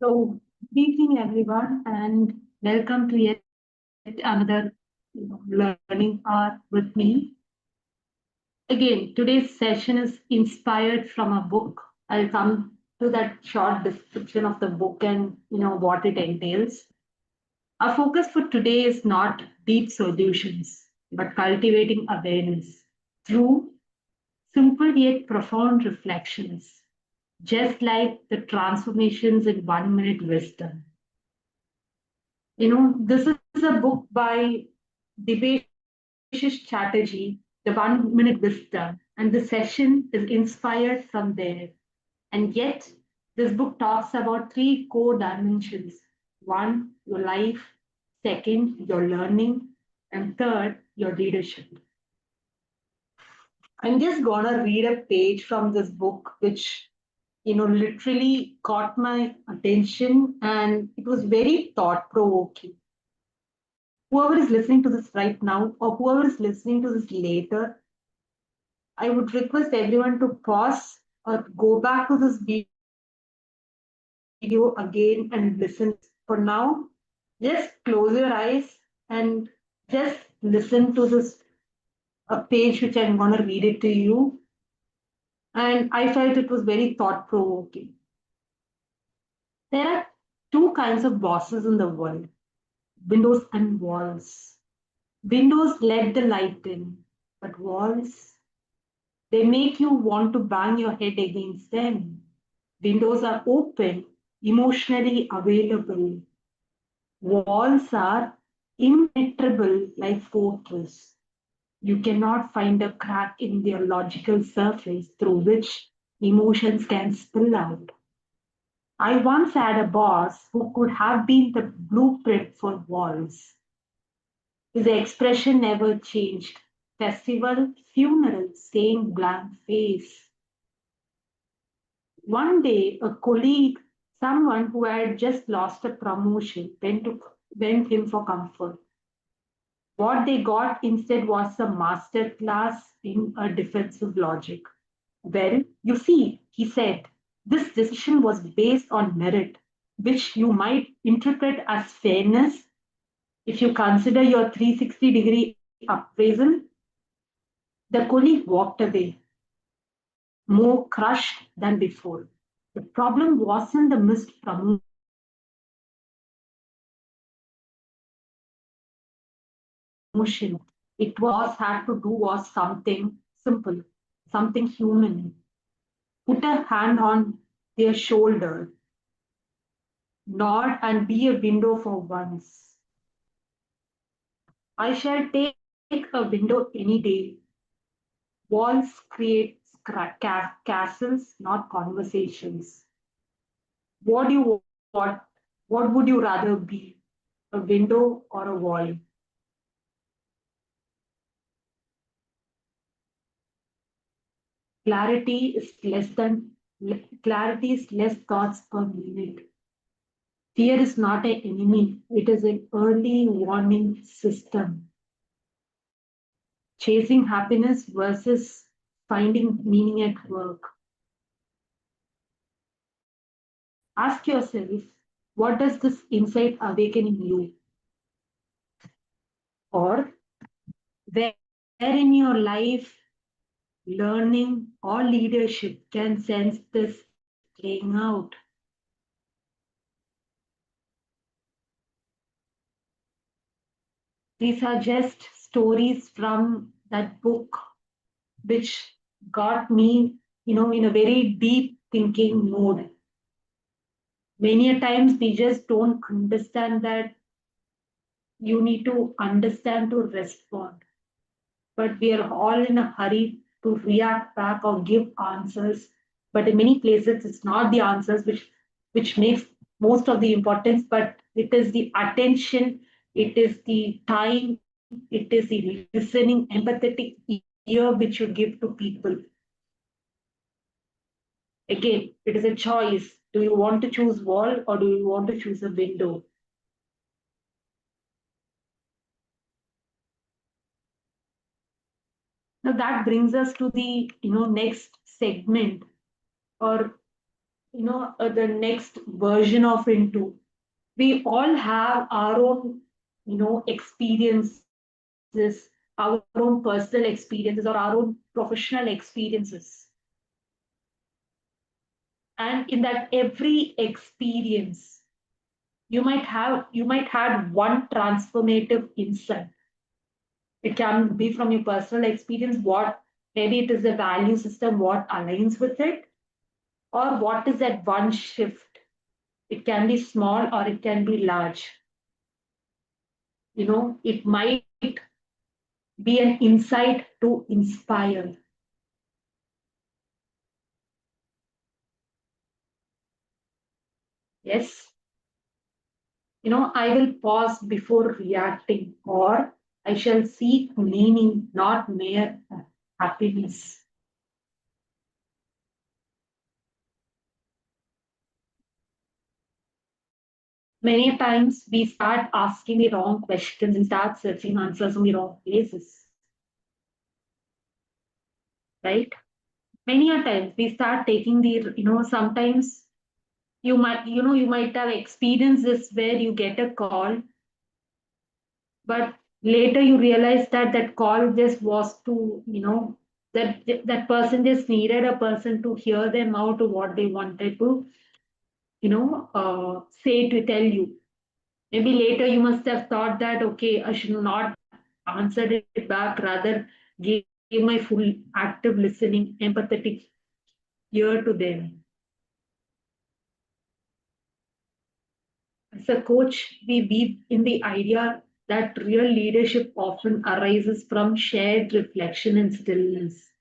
So, good evening, everyone, and welcome to yet another learning hour with me. Again, today's session is inspired from a book. I'll come to that short description of the book and what it entails. Our focus for today is not deep solutions, but cultivating awareness through simple yet profound reflections, just like the transformations in 1 minute wisdom. This is a book by Debashish Chatterjee, The 1 Minute Wisdom, and the session is inspired from there. And yet, this book talks about three core dimensions: one, your life; second, your learning; and third, your leadership. I'm just gonna read a page from this book, which literally caught my attention, and it was very thought provoking. Whoever is listening to this right now or whoever is listening to this later, I would request everyone to pause or go back to this video again and listen. For now, just close your eyes and just listen to this page which I'm going to read it to you. And I felt it was very thought provoking. There are two kinds of bosses in the world: windows and walls. Windows let the light in, but walls, they make you want to bang your head against them. Windows are open, emotionally available. Walls are impenetrable like fortress. You cannot find a crack in their logical surface through which emotions can spill out. I once had a boss who could have been the blueprint for walls. His expression never changed. Festival, funeral, same blank face. One day, a colleague, someone who had just lost a promotion, went him for comfort. What they got instead was a master class in a defensive logic. Well, you see, he said, this decision was based on merit, which you might interpret as fairness if you consider your 360-degree appraisal. The colleague walked away, more crushed than before. The problem wasn't the missed promotion. It was had to do was something simple, something human. Put a hand on their shoulder, nod and be a window for once. I shall take a window any day. Walls create castles, not conversations. What do you what? What would you rather be, a window or a wall? Clarity is less than Clarity is less thoughts per minute. Fear is not an enemy, it is an early warning system. Chasing happiness versus finding meaning at work. Ask yourself, what does this insight awaken in you? Or where in your life, learning, or leadership can sense this playing out? These are just stories from that book, which got me, in a very deep thinking mode. Many a times we just don't understand that you need to understand to respond. But we are all in a hurry to react back or give answers. But in many places, it's not the answers which makes most of the importance, but it is the attention, it is the time, it is the listening, empathetic ear which you give to people. Again, it is a choice. Do you want to choose wall or do you want to choose a window? Now that brings us to the next segment or the next version of into. We all have our own, experiences, our own personal experiences, or our own professional experiences. And in that every experience, you might have one transformative insight. It can be from your personal experience, what maybe it is the value system, what aligns with it, or what is that one shift. It can be small or it can be large. It might be an insight to inspire. Yes, I will pause before reacting, or I shall seek meaning, not mere happiness. Many times we start asking the wrong questions and start searching answers in the wrong places, right? Many a times we start taking sometimes you might have experienced this where you get a call, but later you realize that that call just was to, that person just needed a person to hear them out to what they wanted to, say to tell you. Maybe later you must have thought that, okay, I should not answer it back, rather give my full active listening, empathetic ear to them. As a coach, we believe in the idea that real leadership often arises from shared reflection and stillness,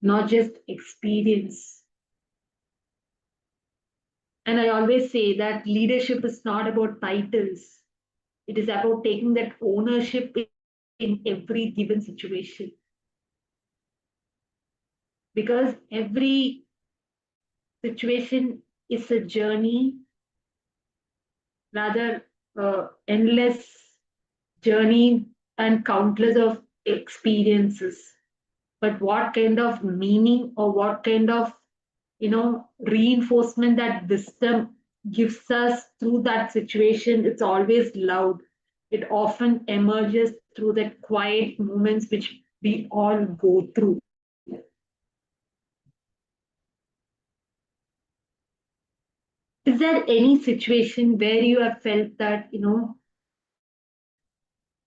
not just experience. And I always say that leadership is not about titles, it is about taking that ownership in every given situation. Because every situation is a journey, rather, endless journey and countless of experiences. But what kind of meaning or what kind of reinforcement that wisdom gives us through that situation, it's always loud. It often emerges through the quiet moments which we all go through. Is there any situation where you have felt that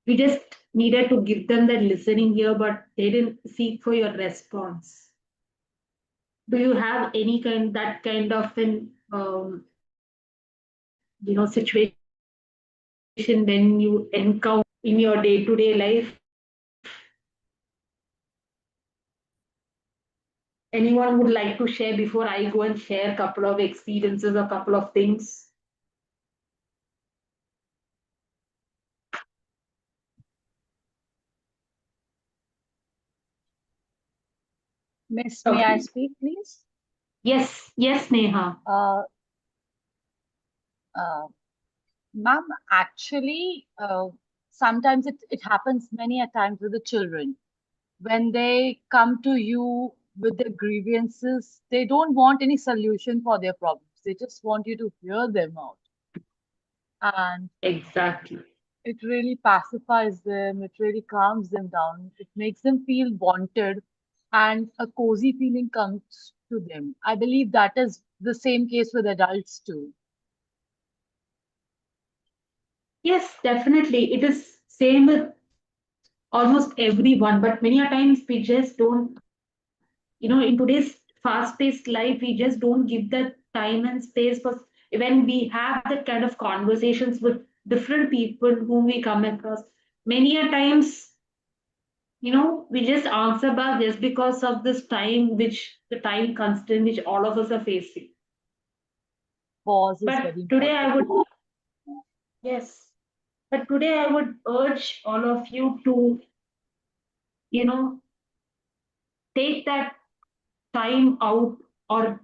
we just needed to give them that listening here, but they didn't seek for your response? Do you have any kind of an situation when you encounter in your day-to-day life? Anyone would like to share before I go and share a couple of experiences, a couple of things? Miss, may I Okay. speak, please? Yes, Neha. Uh, Ma'am, actually, sometimes it happens many a times with the children. When they come to you with their grievances, they don't want any solution for their problems. They just want you to hear them out. And Exactly. it really pacifies them, it really calms them down, it makes them feel wanted, and a cozy feeling comes to them. I believe that is the same case with adults too. Yes, definitely. It is same with almost everyone, but many a times we just don't, in today's fast-paced life, we just don't give that time and space for when we have that kind of conversations with different people whom we come across. Many a times, we just answer back just because of this time, which the time constraint which all of us are facing. Pause is But very today important. I would, yes, but today I would urge all of you to, you know, take that time out, or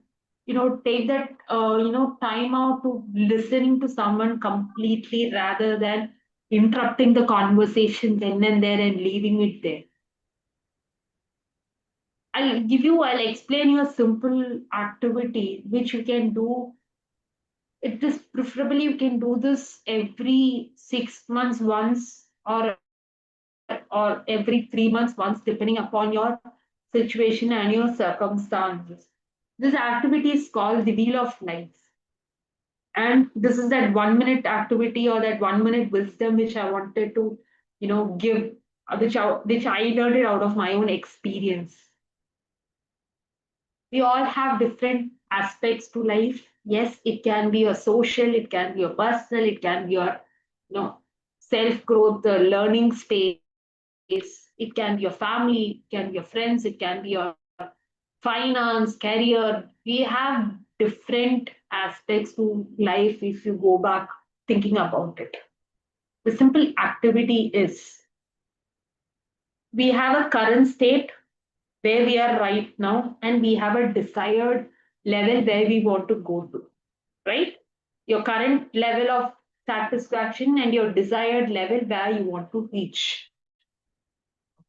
take that time out to listening to someone completely, rather than interrupting the conversation then and there and leaving it there. I'll explain you a simple activity which you can do. It is preferably you can do this every 6 months once, or every 3 months once, depending upon your situation and your circumstances. This activity is called the Wheel of Life. And this is that 1 minute activity or that 1 minute wisdom which I wanted to, give, which I learned it out of my own experience. We all have different aspects to life. Yes, it can be a social, it can be a personal, it can be your, self growth, the learning space. It can be your family, it can be your friends, it can be your finance, career. We have different aspects to life if you go back thinking about it. The simple activity is we have a current state where we are right now, and we have a desired level where we want to go to, right? Your current level of satisfaction and your desired level where you want to reach.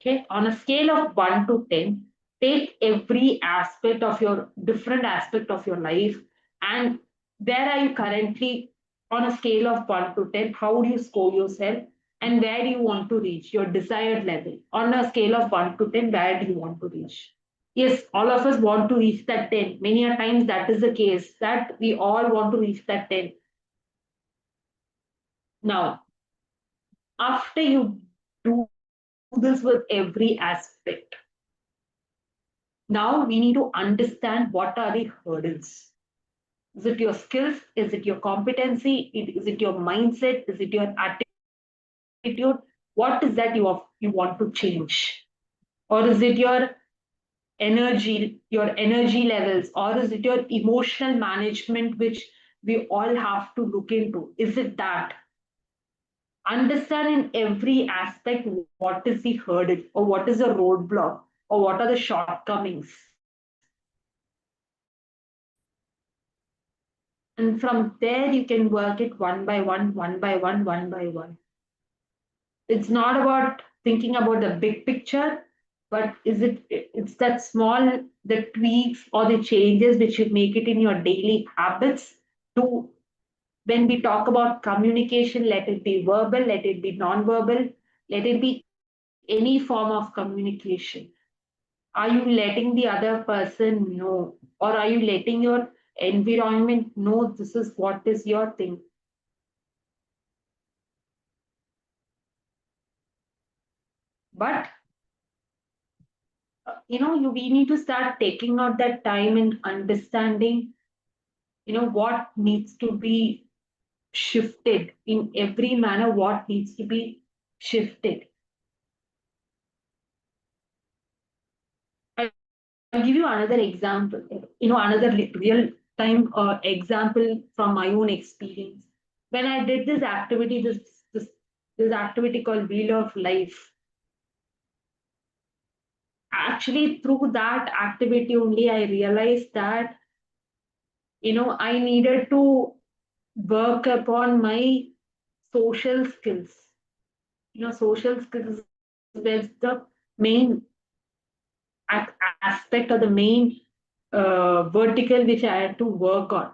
Okay, on a scale of 1 to 10, take every aspect of your different aspect of your life, and where are you currently on a scale of 1 to 10? How do you score yourself, and where do you want to reach your desired level? On a scale of 1 to 10, where do you want to reach? Yes, all of us want to reach that 10. Many a times that is the case, that we all want to reach that 10. Now, after you do this with every aspect, now we need to understand what are the hurdles. Is it your skills? Is it your competency? Is it your mindset? Is it your attitude? What is that you want to change? Or is it your energy levels? Or is it your emotional management, which we all have to look into? Is it that? Understand in every aspect what is the hurdle, or what is the roadblock, or what are the shortcomings. And from there, you can work it one by one, one by one, one by one. It's not about thinking about the big picture, but it's that small, the tweaks or the changes which you make it in your daily habits to. When we talk about communication, let it be verbal, let it be non-verbal, let it be any form of communication. Are you letting the other person know, or are you letting your environment know this is what is your thing? But we need to start taking out that time and understanding, what needs to be shifted in every manner, what needs to be shifted. I'll give you another example, another real time example from my own experience. When I did this activity, this activity called Wheel of Life, actually through that activity only I realized that, I needed to work upon my social skills. Social skills was the main aspect, or the main vertical which I had to work on.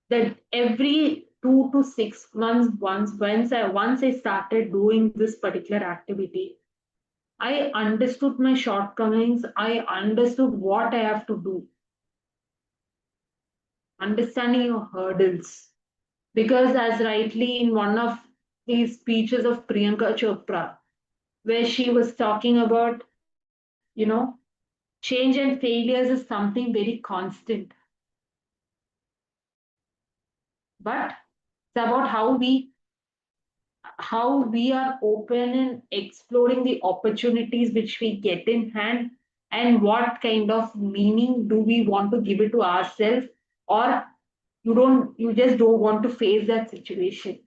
That every 2 to 6 months, once I started doing this particular activity, I understood my shortcomings. I understood what I have to do. Understanding your hurdles. Because as rightly in one of these speeches of Priyanka Chopra, where she was talking about, change and failures is something very constant. But it's about how we are open and exploring the opportunities which we get in hand, and what kind of meaning do we want to give it to ourselves, or you just don't want to face that situation.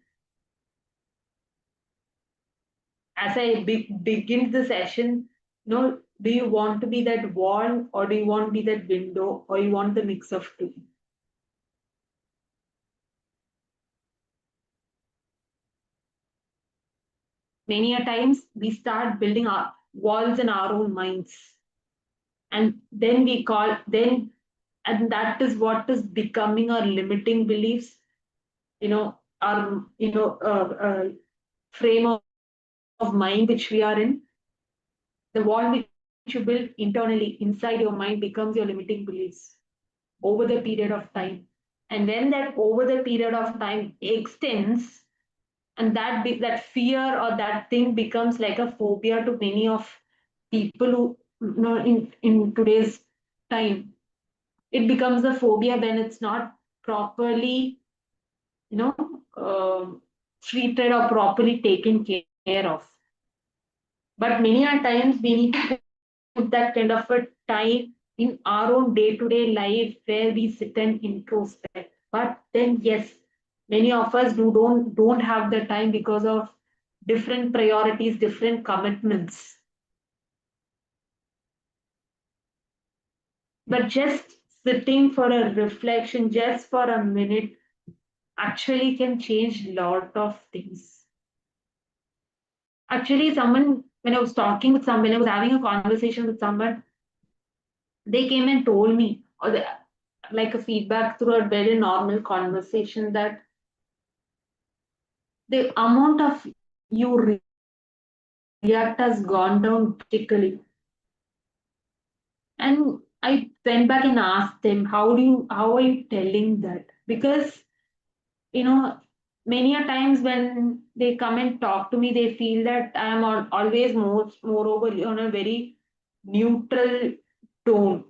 As I begin the session, do you want to be that wall, or do you want to be that window, or you want the mix of two? Many a times we start building walls in our own minds. And then we call, then, and that is what is becoming our limiting beliefs, our, frame of mind which we are in. The wall which you build internally inside your mind becomes your limiting beliefs over the period of time. And when that over the period of time extends, and that fear or that thing becomes like a phobia to many of people who, in today's time, it becomes a phobia when it's not properly, you know, treated or properly taken care of. But many a times we need to put that kind of a time in our own day-to-day life where we sit and introspect. But then yes, many of us don't have the time because of different priorities, different commitments. But just sitting for a reflection, just for a minute, actually can change a lot of things. Actually, someone, when I was talking with someone, when I was having a conversation with someone, they came and told me, like a feedback through a very normal conversation, that the amount of you react has gone down drastically. And I went back and asked them, how are you telling that? Because, you know, many a times when they come and talk to me, they feel that I am always moreover on a very neutral tone.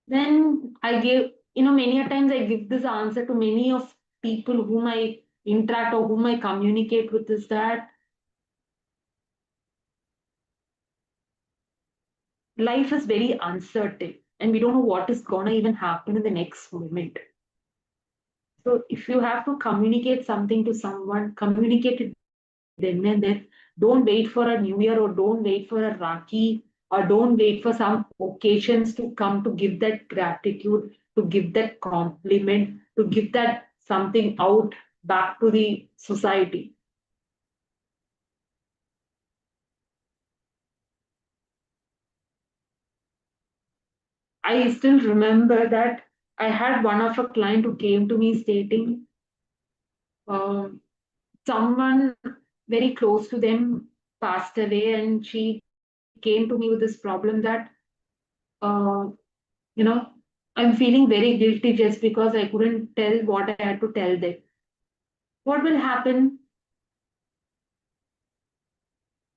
Then I gave, many a times I give this answer to many of people whom I interact or whom I communicate with, is that life is very uncertain and we don't know what is going to even happen in the next moment. So if you have to communicate something to someone, communicate it then and there. Don't wait for a new year, or don't wait for a Rakhi, or don't wait for some occasions to come to give that gratitude, to give that compliment, to give that something out back to the society. I still remember that I had one of a client who came to me stating, um, someone very close to them passed away, and she came to me with this problem that, uh, you know, I'm feeling very guilty just because I couldn't tell what I had to tell them. What will happen?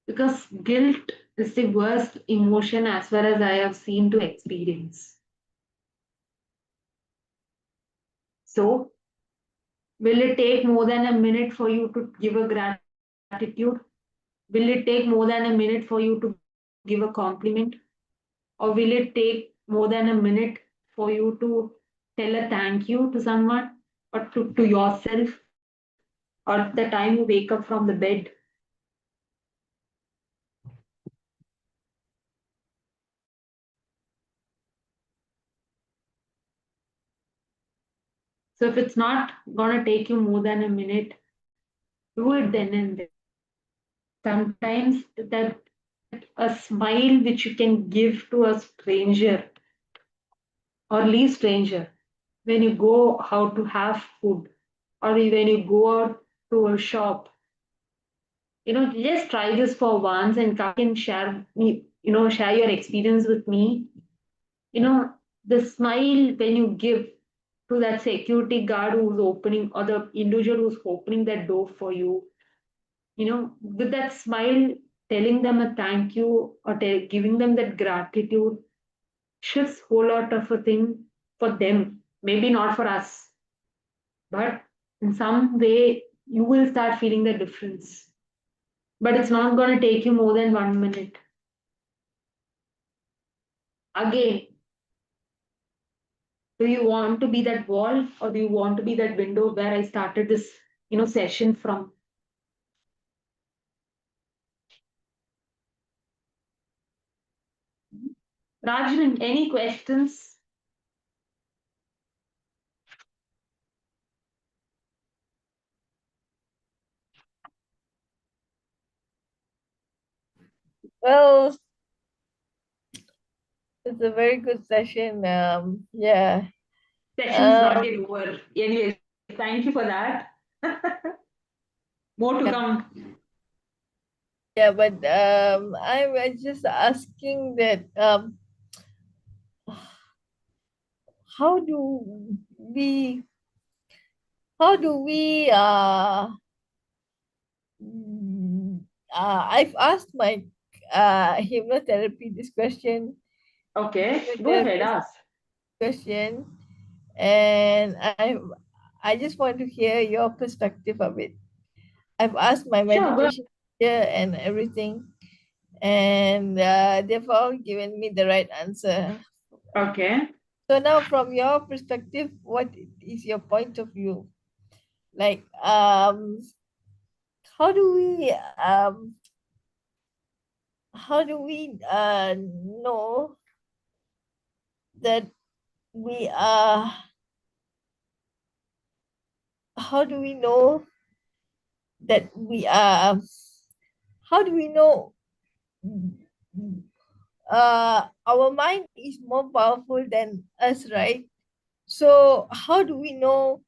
Because guilt is the worst emotion as far as I have seen to experience. So, will it take more than a minute for you to give a gratitude? Will it take more than a minute for you to give a compliment? Or will it take more than a minute for you to tell a thank you to someone, or to yourself, or the time you wake up from the bed? So if it's not gonna take you more than a minute, do it then and there. Sometimes that a smile which you can give to a stranger or leave stranger when you go out to have food, or when you go out to a shop, just try this for once and come and share me, share your experience with me. You know, the smile when you give to that security guard who's opening, or the individual who's opening that door for you, with that smile, telling them a thank you, or giving them that gratitude, shifts whole lot of a thing for them. Maybe not for us, but in some way you will start feeling the difference. But it's not going to take you more than 1 minute. Again, do you want to be that wall, or do you want to be that window where I started this, session from? Rajan, any questions? Well, it's a very good session. Yeah. Session's not Um, yet over. Anyways, thank you for that. More to yeah, come. yeah, but I was just asking that how do we how do we mm, I've asked my hypnotherapy this question, Okay, go ahead, hypnotherapist ask. question, and I just want to hear your perspective of it. I've asked my Sure, go. meditation teacher and everything, and they've all given me the right answer. Okay. So now, from your perspective, what is your point of view? Like, how do we know that we are? How do we know that we are? How do we know? Our mind is more powerful than us, right? So how do we know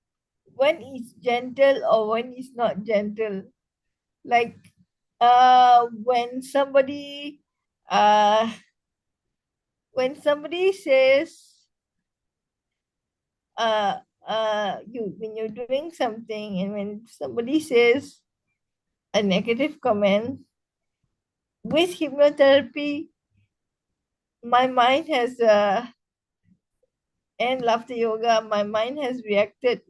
when it's gentle or when it's not gentle? Like uh when somebody says you when you're doing something, and when somebody says a negative comment with hypnotherapy, my mind has and laughter yoga, my mind has reacted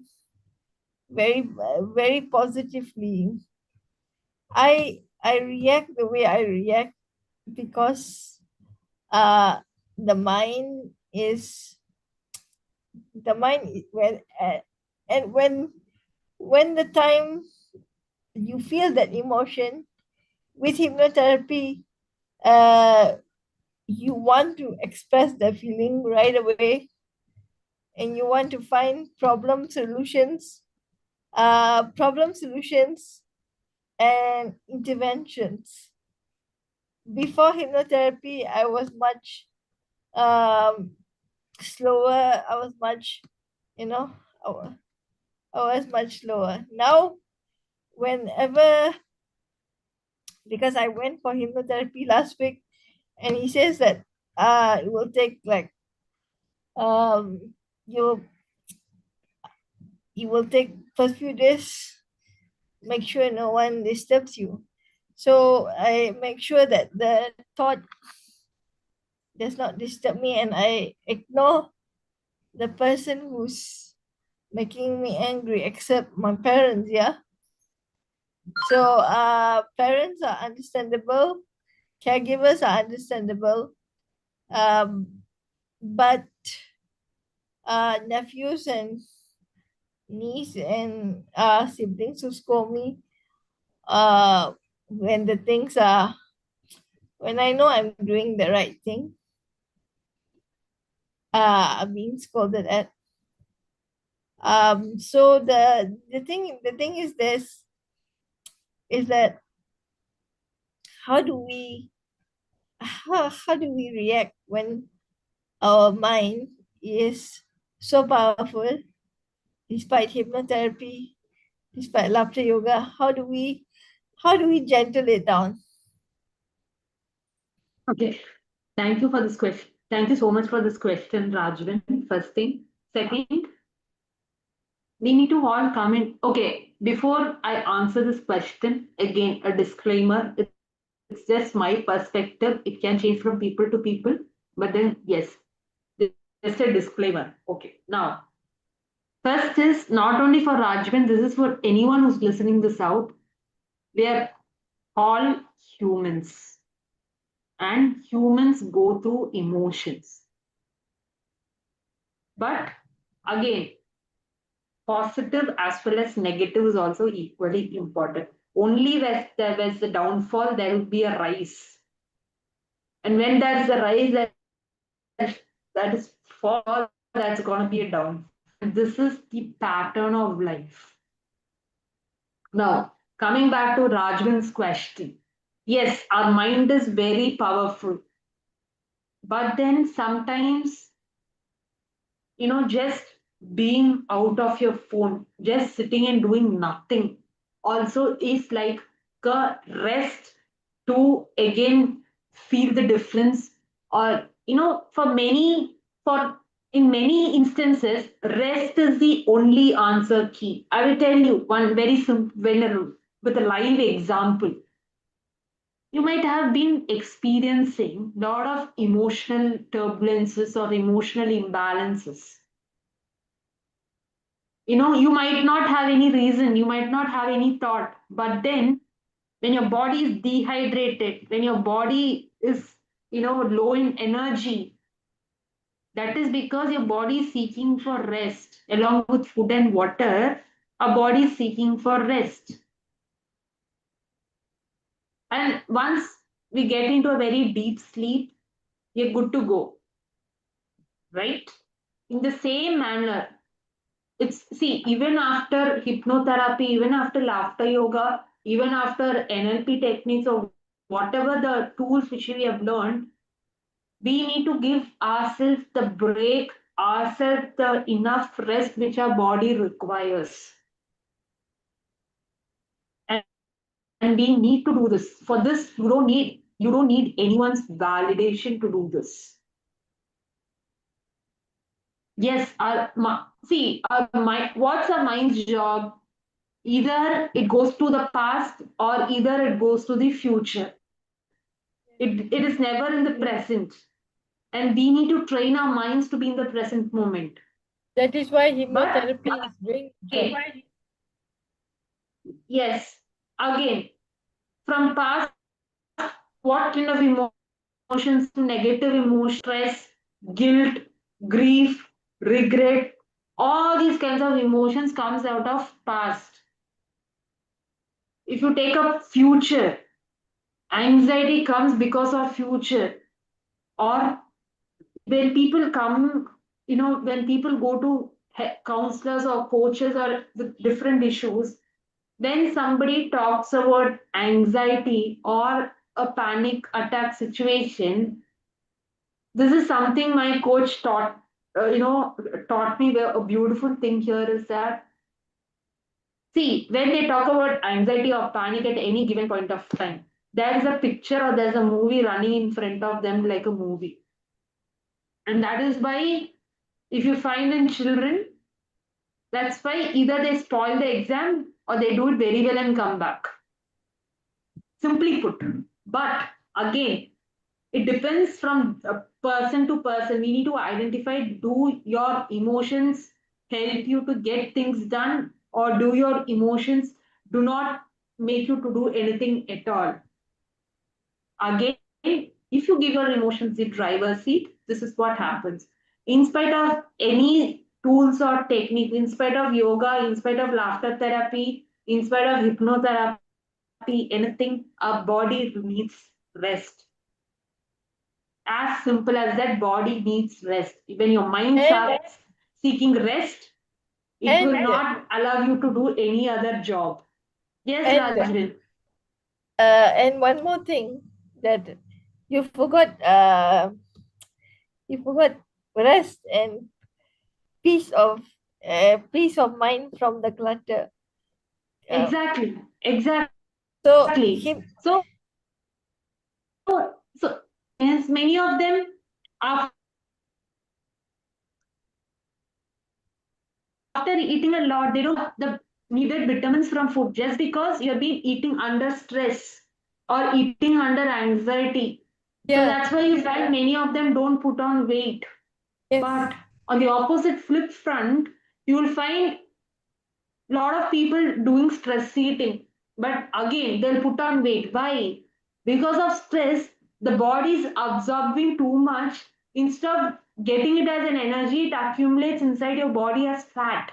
very positively. I react the way I react because uh the mind is when and when the time you feel that emotion with hypnotherapy, uh you want to express the feeling right away, and you want to find problem solutions and interventions. Before hypnotherapy, I was much um slower. I was much, you know, I wa- I was much slower. Now, whenever, because I went for hypnotherapy last week, and he says that it will take like um you it will take first few days, make sure no one disturbs you. So I make sure that the thought does not disturb me, and I ignore the person who's making me angry, except my parents. Yeah. So parents are understandable, caregivers are understandable, um, but nephews and niece and siblings who scold me uh, when the things are when I know I'm doing the right thing, I'm being scolded at. So the thing is this is that how do we how do we react when our mind is so powerful, despite hypnotherapy, despite laughter yoga? How do we gentle it down? Okay. Thank you for this question. Thank you so much for this question, Rajvan. First thing. Second, we need to all come in. Okay, before I answer this question, again, a disclaimer. It's just my perspective. It can change from people to people. But then, yes, just a disclaimer. Okay, now, first is not only for Rajvan, this is for anyone who's listening this out. We are all humans, and humans go through emotions. But again, positive as well as negative is also equally important. Only where's the downfall, there will be a rise. And when there's a rise, that is fall, that's going to be a downfall. And this is the pattern of life. Now, coming back to Rajvan's question. yes, our mind is very powerful. But then sometimes, just being out of your phone, just sitting and doing nothing also is like a rest to again feel the difference. Or, for in many instances, rest is the only answer key. I will tell you one very simple, with a live example. You might have been experiencing a lot of emotional turbulences or emotional imbalances. You might not have any reason, you might not have any thought, but then when your body is dehydrated, when your body is low in energy, that is because your body is seeking for rest. Along with food and water, our body is seeking for rest. And once we get into a very deep sleep, you're good to go, right? In the same manner, it's see, even after hypnotherapy, even after laughter yoga, even after NLP techniques, or whatever the tools which we have learned, we need to give ourselves the break, ourselves the enough rest which our body requires. And we need to do this. For this, you don't need anyone's validation to do this. Yes, what's our mind's job? Either it goes to the past or either it goes to the future. It is never in the present. And we need to train our minds to be in the present moment. That is why But hypnotherapy is doing again, job. yes, again, from past, what kind of emotions, negative emotions, stress, guilt, grief, regret, all these kinds of emotions comes out of past. If you take up future, anxiety comes because of future. Or when people come, when people go to counselors or coaches or with different issues, when somebody talks about anxiety or a panic attack situation, this is something my coach taught me. A beautiful thing here is that, see, when they talk about anxiety or panic at any given point of time, there is a picture or there's a movie running in front of them like a movie. And that is why, if you find in children, that's why either they spoil the exam or they do it very well and come back. Simply put. But again, it depends from person to person. We need to identify, do your emotions help you to get things done, or do your emotions do not make you to do anything at all? Again, if you give your emotions the driver's seat, this is what happens. In spite of any tools or techniques, in spite of yoga, in spite of laughter therapy, in spite of hypnotherapy, anything, our body needs rest. As simple as that, body needs rest. When your mind And starts seeking rest, it will and not allow you to do any other job. Yes, and Rajvin. and one more thing that you forgot you forgot rest and peace of mind from the clutter. Uh, Exactly. so Exactly. him So yes, many of them, after eating a lot, they don't the needed vitamins from food, just because you've been eating under stress or eating under anxiety. So that's why you yeah, find many of them don't put on weight. But yes, on the opposite flip front, you will find a lot of people doing stress eating. But again, they'll put on weight. Why? Because of stress, the body is absorbing too much. Instead of getting it as an energy, it accumulates inside your body as fat.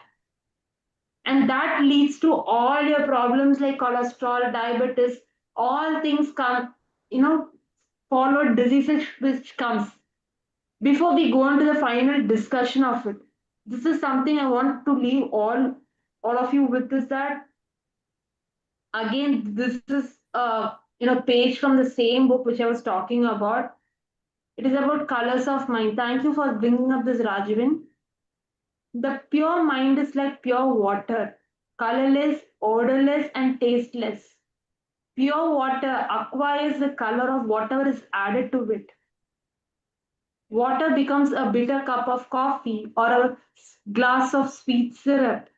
And that leads to all your problems like cholesterol, diabetes, all things come, you know, followed diseases which comes. Before we go into the final discussion of it, this is something I want to leave all of you with, is that again, this is page from the same book which I was talking about. It is about colors of mind. Thank you for bringing up this, Rajvin. The pure mind is like pure water, colorless, odorless, and tasteless. Pure water acquires the color of whatever is added to it. Water becomes a bitter cup of coffee or a glass of sweet syrup.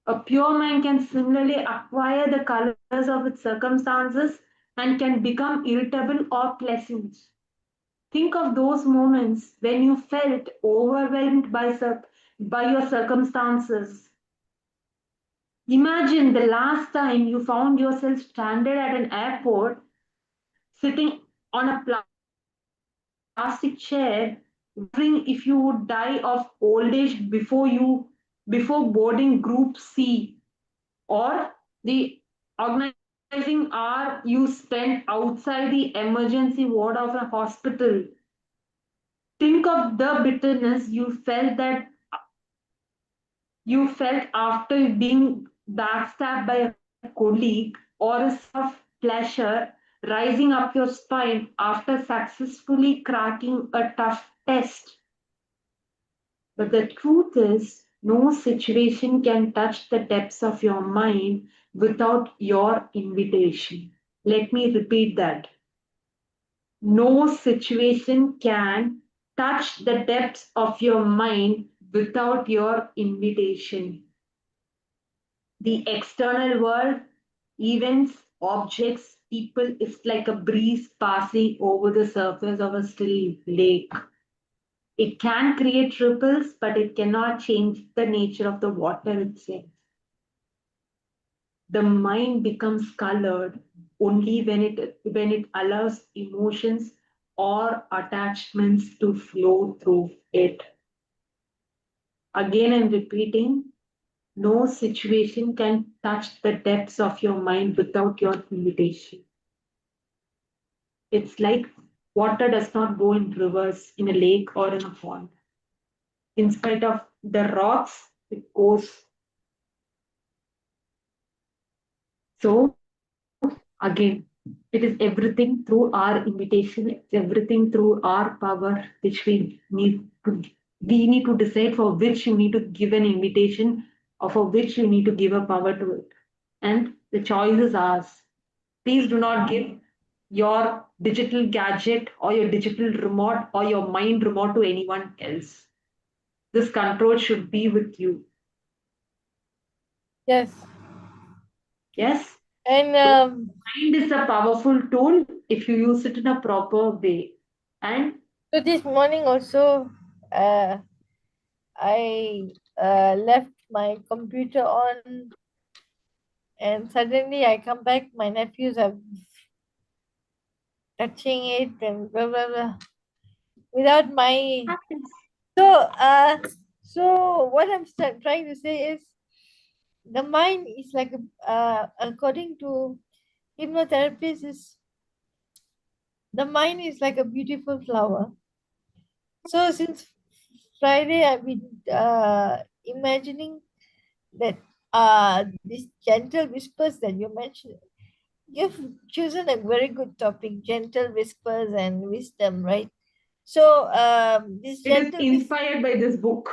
A pure mind can similarly acquire the colors of its circumstances and can become irritable or pleasant. Think of those moments when you felt overwhelmed by your circumstances. Imagine the last time you found yourself stranded at an airport, sitting on a plastic chair, wondering if you would die of old age before boarding Group C, or the agonizing hour you spent outside the emergency ward of a hospital. Think of the bitterness you felt after being backstabbed by a colleague, or a sense of pleasure rising up your spine after successfully cracking a tough test. But the truth is, no situation can touch the depths of your mind without your invitation. Let me repeat that. No situation can touch the depths of your mind without your invitation. The external world, events, objects, people is like a breeze passing over the surface of a still lake. It can create ripples, but it cannot change the nature of the water itself. The mind becomes colored only when it allows emotions or attachments to flow through it. Again, I'm repeating, no situation can touch the depths of your mind without your invitation. It's like water does not go in rivers in a lake or in a pond. In spite of the rocks, it goes. So, again, it is everything through our invitation, it's everything through our power, which we need to decide for which you need to give an invitation or for which you need to give a power to it. And the choice is ours. Please do not give your digital gadget or your digital remote or your mind remote to anyone else. This control should be with you. Yes. Yes? And Mind is a powerful tool if you use it in a proper way. And so this morning also, I left my computer on, and suddenly I come back. My nephews are touching it and blah blah blah without my. happens. So so what I'm trying to say is the mind is like according to hypnotherapists, is the mind is like a beautiful flower. So since Friday, I've been imagining that these gentle whispers that you mentioned. You've chosen a very good topic, gentle whispers and wisdom, right? So this It is gentle whispers. inspired by this book.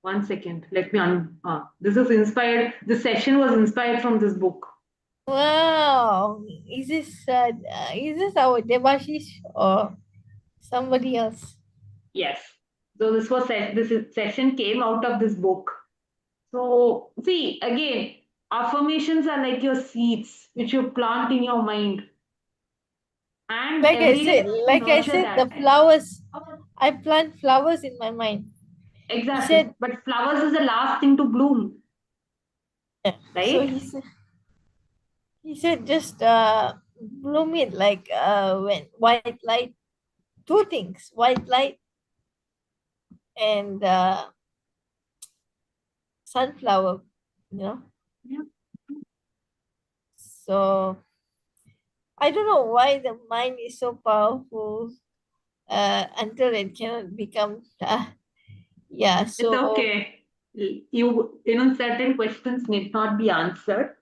One second. Let me this is inspired. This session was inspired from this book. Wow, is this our Debashish or somebody else? Yes. So session came out of this book. So see again, affirmations are like your seeds which you plant in your mind, and Like I every day said, you like I nurture said, the that. flowers. I plant flowers in my mind. He Exactly. said, But flowers is the last thing to bloom, so right? he said just bloom it like when white light. Two things: white light and sunflower. You know. Yeah. So I don't know why the mind is so powerful until it cannot become. Yeah. It's So okay. Certain questions need not be answered.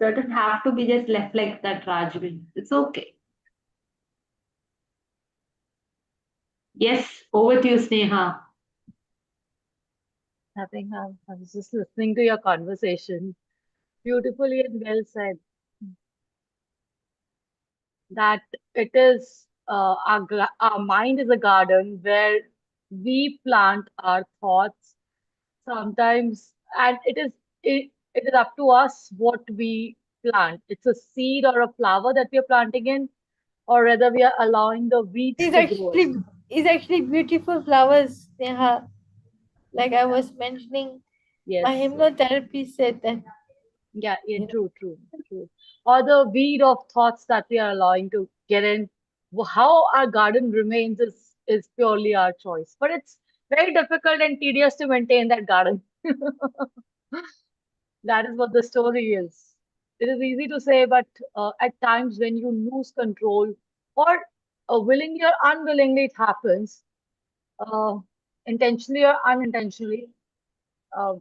Certain have to be just left like that, Rajvi. It's okay. Yes, over to you, Sneha. I was just listening to your conversation. Beautifully and well said that it is our mind is a garden where we plant our thoughts sometimes, and it is up to us what we plant. It's a seed or a flower that we are planting in, or whether we are allowing the weeds It's to grow in. actually it's actually beautiful flowers, Neha. Like I was mentioning, my Yes. hypnotherapy said that. Yeah, yeah, You know, true. Or the weed of thoughts that we are allowing to get in. How our garden remains is purely our choice. But it's very difficult and tedious to maintain that garden. That is what the story is. It is easy to say, but at times when you lose control, or willingly or unwillingly, it happens, uh, intentionally or unintentionally. Uh,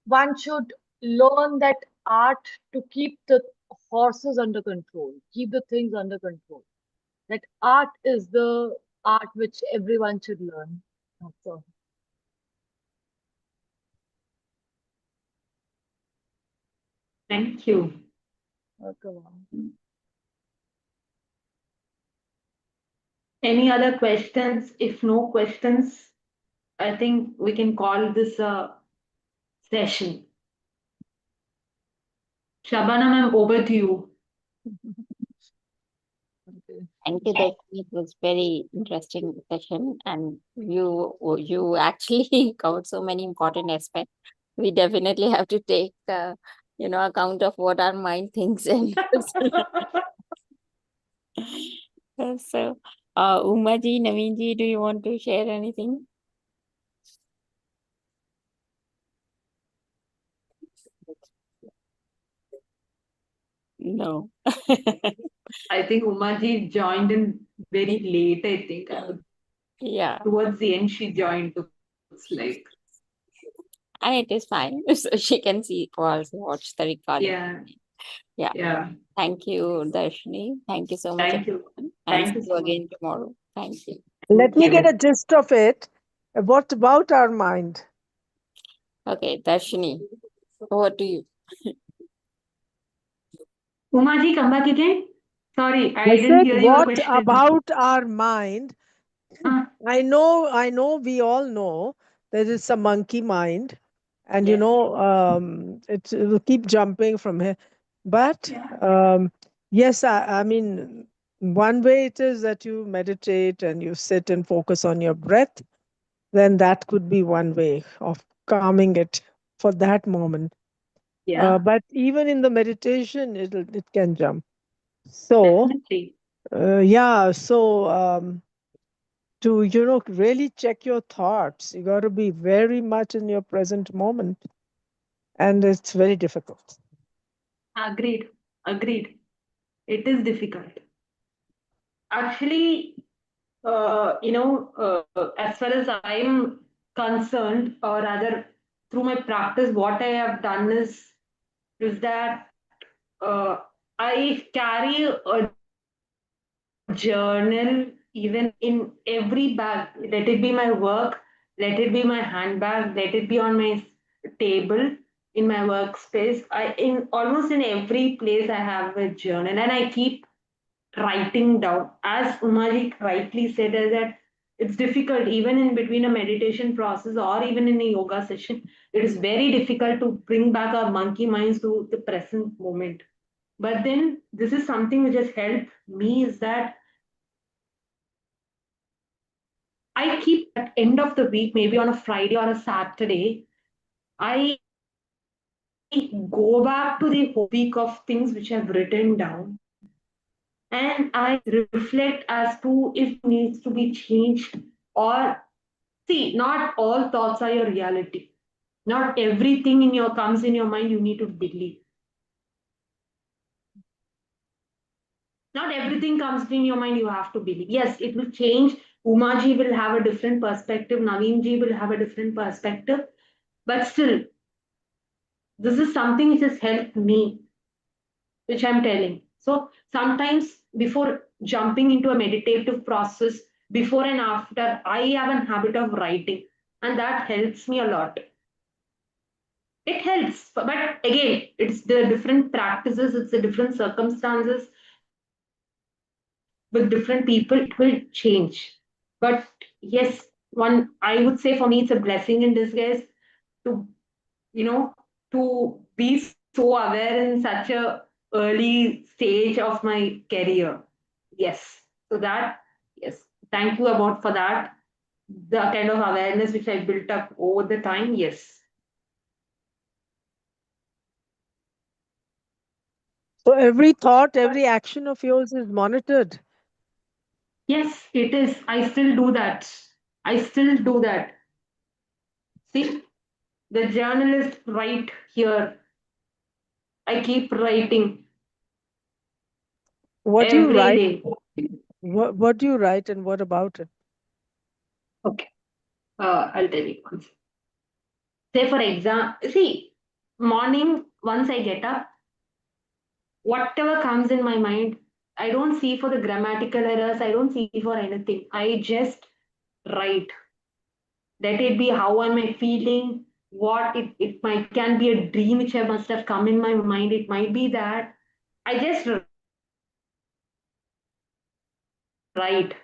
One should learn that art to keep the horses under control, keep the things under control. That art is the art which everyone should learn. That's all. Thank you. Welcome. Any other questions? If no questions, I think we can call this a session. Shabana ma'am, over to you. Okay. Thank you, Darshani. It was very interesting session, and you actually covered so many important aspects. We definitely have to take account of what our mind thinks and so Umaji, Naveenji, do you want to share anything? No. I think Umaji joined in very late, I think. Yeah, Towards the end, she joined, looks like. and it is fine. So she can see or also watch the recording. Yeah. Yeah. Yeah. Thank you, Darshani. Thank you so much, Thank you. everyone. And Thank see you you so much. again tomorrow. Thank you. Let me Thank get you. a gist of it. What about our mind? Okay, Darshani, over to you. Umaji, come back again. Sorry, I I didn't said, hear your what question. about our mind? Ah, I know, we all know there is a monkey mind, and yes. it will keep jumping from here. But Yeah. yes, I mean, one way it is that you meditate and you sit and focus on your breath, then that could be one way of calming it for that moment. Yeah, But even in the meditation, it can jump. So definitely. yeah, so to really check your thoughts, you got to be very much in your present moment, and it's very difficult. Agreed. Agreed. It is difficult. Actually, as far as I'm concerned, or rather, through my practice, what I have done is that I carry a journal even in every bag. Let it be my work, let it be my handbag, let it be on my table in my workspace. I in almost in every place I have a journal and I keep writing down. As Umaji rightly said, is that it's difficult even in between a meditation process or even in a yoga session. It is very difficult to bring back our monkey minds to the present moment. But then this is something which has helped me is that I keep at end of the week, maybe on a Friday or a Saturday, I go back to the whole week of things which I've written down and I reflect as to if needs to be changed or see, not all thoughts are your reality. Not everything in your comes in your mind you need to believe. Not everything comes in your mind you have to believe. Yes, it will change. Umaji will have a different perspective. Naveenji will have a different perspective. But still, this is something which has helped me. which I'm telling. So sometimes before jumping into a meditative process, before and after, I have a habit of writing, and that helps me a lot. It helps, but again, it's the different practices, it's the different circumstances with different people, it will change. But yes, one, I would say for me, it's a blessing in disguise to, you know, to be so aware in such a early stage of my career. Yes. So that, yes, thank you about for that. The kind of awareness which I built up over the time. Yes. So every thought, every action of yours is monitored. Yes, it is. I still do that. I still do that. See, the journalist right here. I keep writing What do you every write? day. What do you write and what about it? Okay. I'll tell you once. Say for example, see, morning once I get up, whatever comes in my mind, I don't see for the grammatical errors. I don't see for anything. I just write. Let it be how am I feeling, what it might can be a dream which I must have come in my mind. It might be that I just write.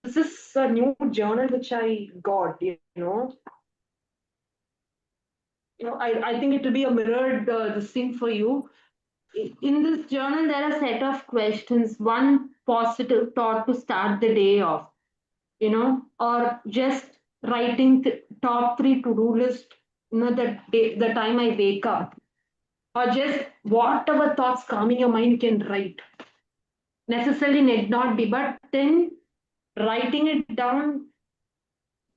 This is a new journal which I got, I think it will be a mirrored this thing for you. In this journal, there are a set of questions, one positive thought to start the day off, or just writing top three to-do list, the time I wake up, or just whatever thoughts come in your mind, you can write. Necessarily need not be, but then writing it down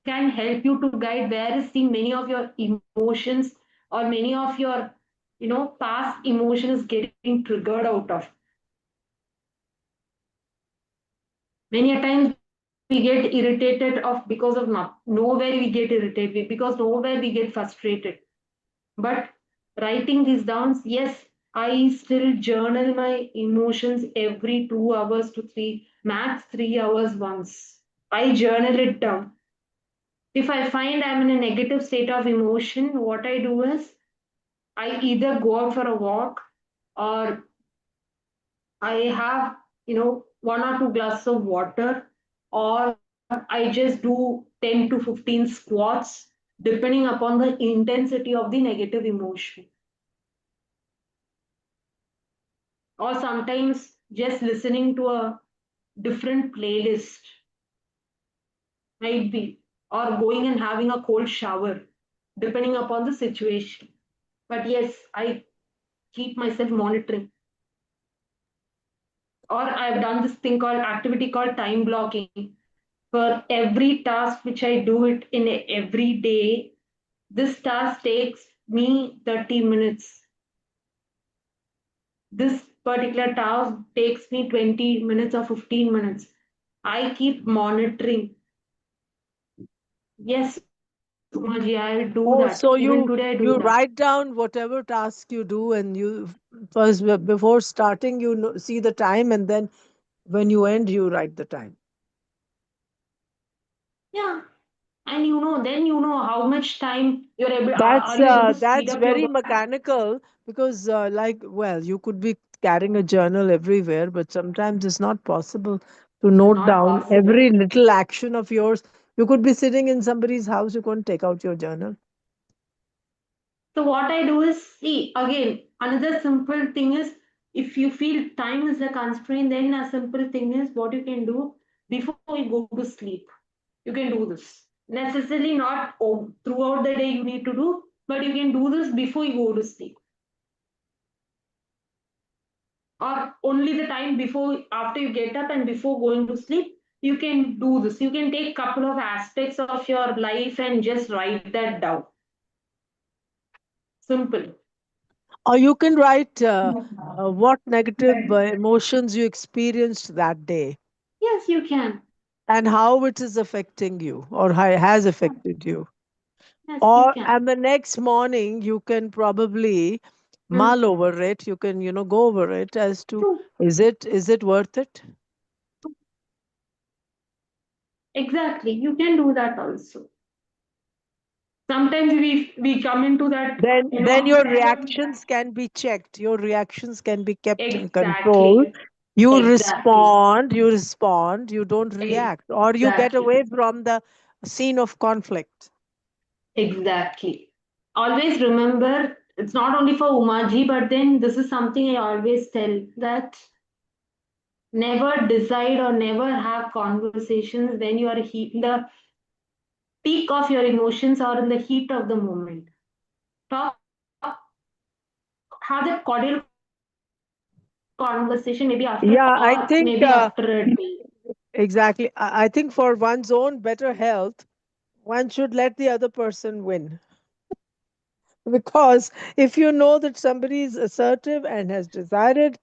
can help you to guide where is the many of your emotions or many of your past emotions getting triggered out of. Many a times we get irritated of because of nowhere we get irritated because nowhere we get frustrated. But writing these down, yes, I still journal my emotions every 2 hours to three, max 3 hours once. I journal it down. If I find I'm in a negative state of emotion, what I do is I either go out for a walk or I have, 1 or 2 glasses of water, or I just do 10 to 15 squats, depending upon the intensity of the negative emotion. Or sometimes just listening to a different playlist, might be, or going and having a cold shower, depending upon the situation. But yes, I keep myself monitoring. Or I've done this thing called activity called time blocking. For every task which I do it in every day, this task takes me 30 minutes. This particular task takes me 20 minutes or 15 minutes. I keep monitoring. Yes, Umaji, I do that. Oh, Even so today, I you do that. you write down whatever task you do, and you first before starting you see the time, and then when you end you write the time. Yeah. And then how much time are you able to speed That's up your very work? mechanical because like well you could be carrying a journal everywhere, but sometimes it's not possible to It's note not down possible. every little action of yours. You could be sitting in somebody's house, you couldn't take out your journal. So what I do is, see, again, another simple thing is, if you feel time is a constraint, then a simple thing is what you can do before you go to sleep. You can do this. Necessarily not throughout the day you need to do, but you can do this before you go to sleep. Or only the time before, after you get up and before going to sleep, you can do this. You can take couple of aspects of your life and just write that down. Simple. Or you can write what negative emotions you experienced that day Yes, you can. and how it is affecting you or has affected you. Yes, you Or can. and the next morning you can probably mull over it. You can, go over it as to True. is it worth it? Exactly. You can do that also. Sometimes we come into that, Then your reactions can be checked. Your reactions can be kept in control. exactly, You exactly, respond, you respond, you don't react, or you get exactly, away from the scene of conflict. exactly. Always remember, it's not only for Umaji, but then this is something I always tell that never decide or never have conversations when you are in the peak of your emotions or in the heat of the moment. Talk, have that cordial conversation maybe after Yeah, I or think maybe after a day. exactly. I think for one's own better health, one should let the other person win. Because if you know that somebody is assertive and has decided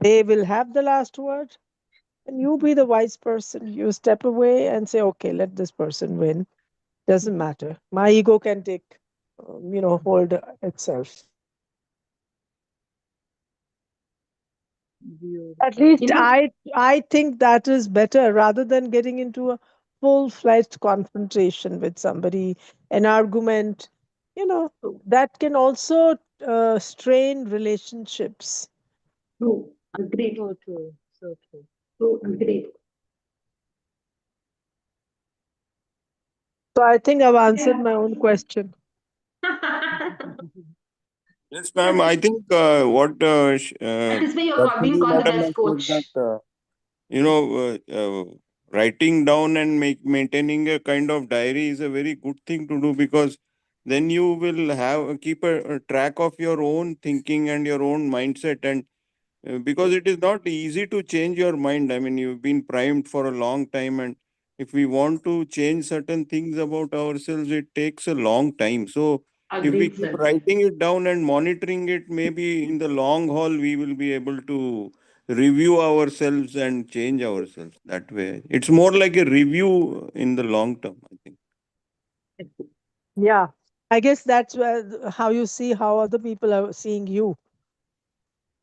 they will have the last word, and you be the wise person. You step away and say, okay, let this person win. Doesn't matter. My ego can take, hold itself. At Beautiful. least You know, I think that is better rather than getting into a full-fledged confrontation with somebody, an argument. That can also strain relationships. true, agreed, So true. So true. true, agreed. So I think I've answered Yeah. my own question. Yes, ma'am. I think what That is why you're being Dharshini called the madam best has said that coach. you know writing down and maintaining a kind of diary is a very good thing to do, because then you will have keep a track of your own thinking and your own mindset, and because it is not easy to change your mind. I mean, you've been primed for a long time, and if we want to change certain things about ourselves, it takes a long time. So if we Agreed, keep sir. writing it down and monitoring it, maybe in the long haul we will be able to review ourselves and change ourselves that way. It's more like a review in the long term, I think. Yeah. I guess that's how you see how other people are seeing you.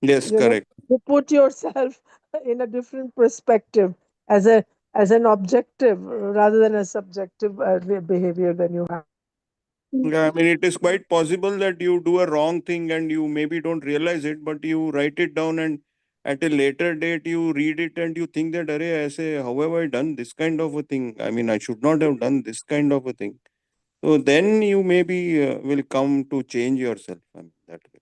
Yes, You know, correct. you put yourself in a different perspective as an objective rather than a subjective behavior than you have. Yeah, I mean, it is quite possible that you do a wrong thing and you maybe don't realize it, but you write it down, and at a later date you read it and you think that, Arey, I say, how have I done this kind of a thing? I mean, I should not have done this kind of a thing. So then you maybe will come to change yourself. I mean, that way.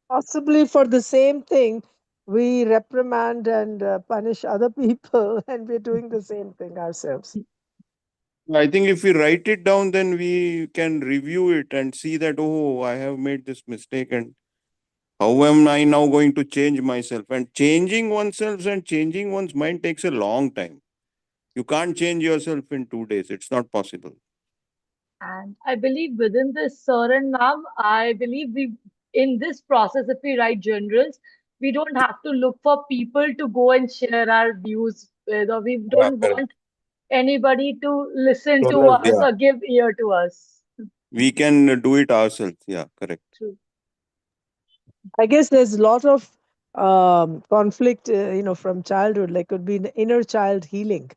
Possibly for the same thing, we reprimand and punish other people, and we're doing the same thing ourselves. I think if we write it down, then we can review it and see that, oh, I have made this mistake, and how am I now going to change myself? And changing oneself and changing one's mind takes a long time. You can't change yourself in 2 days. It's not possible. And I believe within this, sir and ma'am, I believe we, in this process, if we write journals, we don't have to look for people to go and share our views with, or we Yeah, don't correct. want anybody to listen Tell to us, us yeah. or give ear to us. We can do it ourselves. Yeah, correct. True. I guess there's a lot of conflict, from childhood, like could be the inner child healing.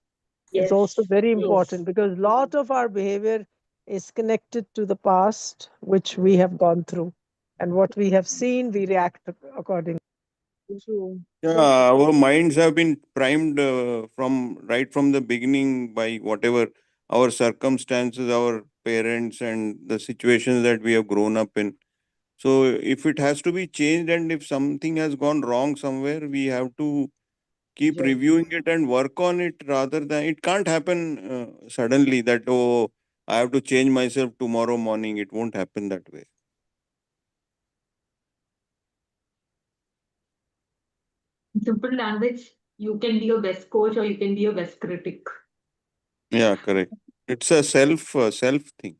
It's also Yes, very yes. important because a lot of our behavior is connected to the past, which we have gone through, and what we have seen, we react accordingly. True. Yeah, So true. our minds have been primed from right from the beginning by whatever our circumstances, our parents, and the situations that we have grown up in. So if it has to be changed and if something has gone wrong somewhere, we have to keep Journey. reviewing it and work on it, rather than it can't happen suddenly that, oh, I have to change myself tomorrow morning. It won't happen that way. In simple language, you can be your best coach or you can be your best critic. Yeah, correct. It's a self thing.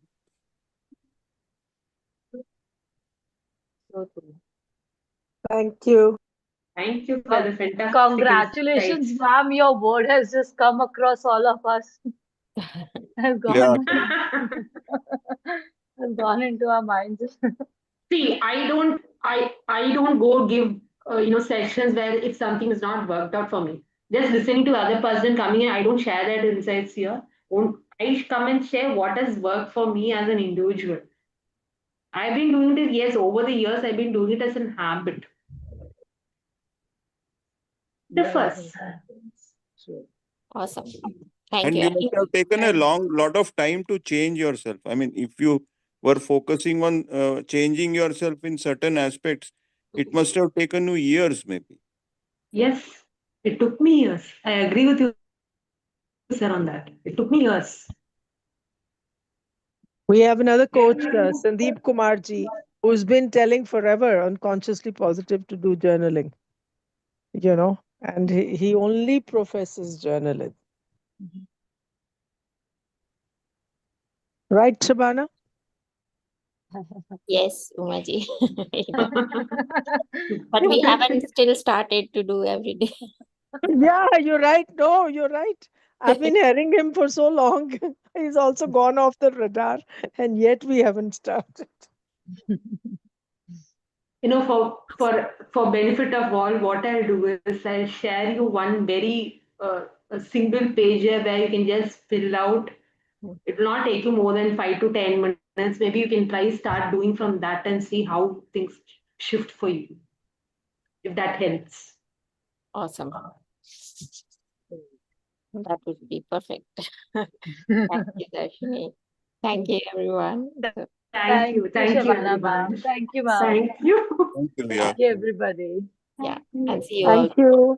So true. Thank you. Thank you for Con- the fantastic insights. Congratulations, ma'am. Your word has just come across all of us. Has Yeah, gone correct. has gone into our minds. See, I don't go give sessions where if something is not worked out for me. Just listening to other person coming in, I don't share that insights here. I come and share what has worked for me as an individual. I've been doing it, yes, over the years. I've been doing it as an habit. Differs. True. Awesome. Thank And you. you must have taken a lot of time to change yourself. I mean, if you were focusing on changing yourself in certain aspects, it must have taken you years, maybe. Yes, it took me years. I agree with you, sir, on that. It took me years. We have another coach, Sandeep Kumarji, who's been telling forever on Consciously Positive to do journaling, and he only professes journaling. Right, Shabana? Yes, Umaji. But we haven't still started to do every day. Yeah, you're right. No, you're right. I've been hearing him for so long. He's also gone off the radar, and yet we haven't started. For benefit of all, what I'll do is I'll share you one very a single page here where you can just fill out. It will not take you more than 5 to 10 minutes. Maybe you can try start doing from that and see how things shift for you, if that helps. Awesome. That would be perfect. Thank you, Dharshani. Thank you, everyone. So, Thank you. Thank you, Shabana ma'am. everyone. Thank you, ma'am. Thank you. Thank you. Thank you, everybody. yeah, and see you all. Thank you.